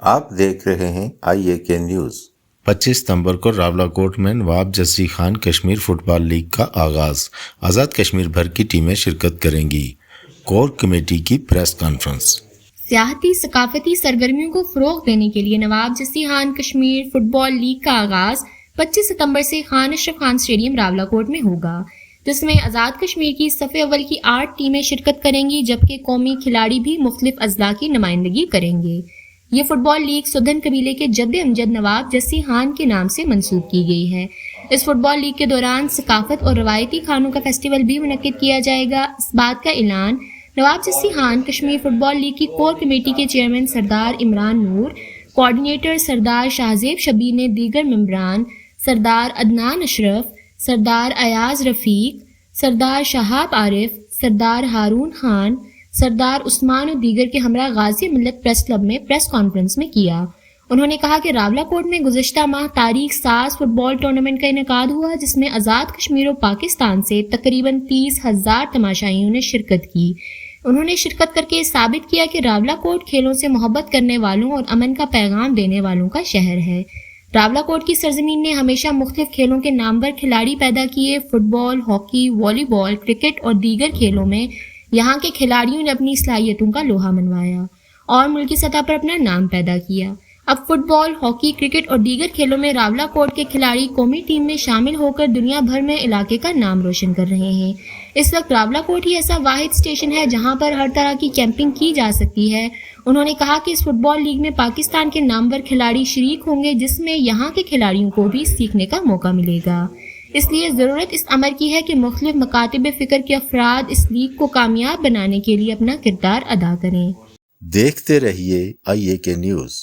آپ دیکھ رہے ہیں IAK نیوز۔ 25 ستمبر کو راولاکوٹ میں نواب جسی خان کشمیر فٹ بال لیگ کا آغاز۔ آزاد کشمیر بھر کی ٹیمیں شرکت کریں گی۔ کور کمیٹی کی پریس کانفرنس۔ سیاحتی ثقافتی سرگرمیوں کو فروغ دینے کے لیے نواب جسی خان کشمیر فٹ بال لیگ کا آغاز 25 ستمبر سے خان اشرف خان اسٹیڈیم راولاکوٹ میں ہوگا، جس میں آزاد کشمیر کی صف اول کی 8 ٹیمیں شرکت کریں گی، جبکہ قومی کھلاڑی بھی مختلف اضلاع کی نمائندگی کریں گے۔ یہ فٹ بال لیگ سدھن قبیلے کے جد امجد نواب جسی خان کے نام سے منسوب کی گئی ہے۔ اس فٹ بال لیگ کے دوران ثقافت اور روایتی کھانوں کا فیسٹیول بھی منعقد کیا جائے گا۔ اس بات کا اعلان نواب جسی خان کشمیر فٹ بال لیگ کی کور کمیٹی کے چیئرمین سردار عمران نور، کوآرڈینیٹر سردار شاہزیب شبیر نے دیگر ممبران سردار عدنان اشرف، سردار ایاز رفیق، سردار شہاب عارف، سردار ہارون خان، سردار عثمان اور دیگر کے ہمراہ غازی ملت پریس کلب میں پریس کانفرنس میں کیا۔ انہوں نے کہا کہ راولاکوٹ میں گزشتہ ماہ تاریخ ساز فٹ بال ٹورنامنٹ کا انعقاد ہوا، جس میں آزاد کشمیر و پاکستان سے تقریباً 30,000 تماشائیوں نے شرکت کی۔ انہوں نے شرکت کر کے ثابت کیا کہ راولاکوٹ کھیلوں سے محبت کرنے والوں اور امن کا پیغام دینے والوں کا شہر ہے۔ راولاکوٹ کی سرزمین نے ہمیشہ مختلف کھیلوں کے نامور کھلاڑی پیدا کیے۔ فٹ بال، ہاکی، والی بال، کرکٹ اور دیگر کھیلوں میں یہاں کے کھلاڑیوں نے اپنی صلاحیتوں کا لوہا منوایا اور ملکی سطح پر اپنا نام پیدا کیا۔ اب فٹ بال، ہاکی، کرکٹ اور دیگر کھیلوں میں راولاکوٹ کے کھلاڑی قومی ٹیم میں شامل ہو کر دنیا بھر میں علاقے کا نام روشن کر رہے ہیں۔ اس وقت راولاکوٹ ہی ایسا واحد اسٹیشن ہے جہاں پر ہر طرح کی کیمپنگ کی جا سکتی ہے۔ انہوں نے کہا کہ اس فٹ بال لیگ میں پاکستان کے نامور کھلاڑی شریک ہوں گے، جس میں یہاں کے کھلاڑیوں کو بھی سیکھنے کا موقع ملے گا۔ اس لیے ضرورت اس امر کی ہے کہ مختلف مکاتب فکر کے افراد اس لیگ کو کامیاب بنانے کے لیے اپنا کردار ادا کریں۔ دیکھتے رہیے IAK نیوز۔